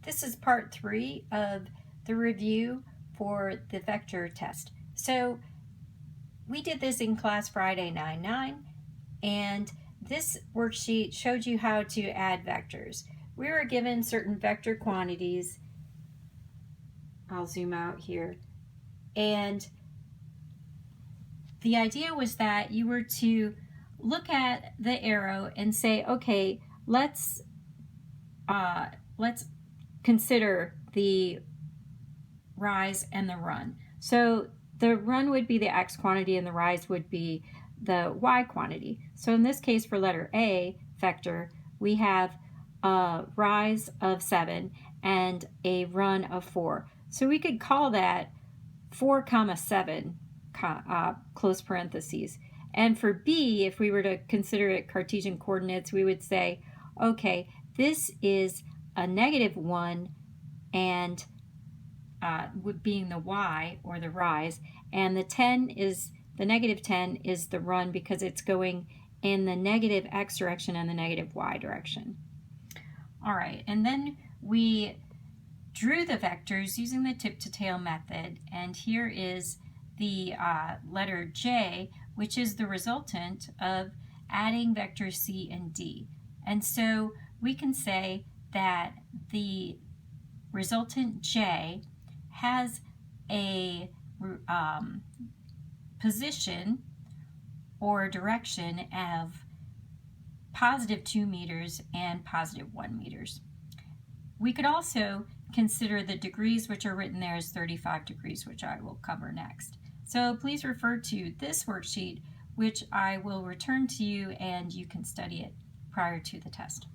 This is part 3 of the review for the vector test. So we did this in class Friday 9-9, and this worksheet showed you how to add vectors. We were given certain vector quantities. I'll zoom out here. And the idea was that you were to look at the arrow and say, okay, let's consider the rise and the run. So the run would be the x quantity and the rise would be the y quantity. So in this case, for letter A vector, we have a rise of 7 and a run of 4. So we could call that 4 comma 7 close parentheses. And for B, if we were to consider it Cartesian coordinates, we would say, okay, this is a -1 and being the y or the rise, and the 10 is the -10 is the run because it's going in the negative x direction and the negative y direction. All right, and then we drew the vectors using the tip to tail method, and here is the letter J, which is the resultant of adding vectors C and D. And so we can say that the resultant J has a position or direction of +2 meters and +1 meters. We could also consider the degrees, which are written there as 35 degrees, which I will cover next. So please refer to this worksheet, which I will return to you, and you can study it prior to the test.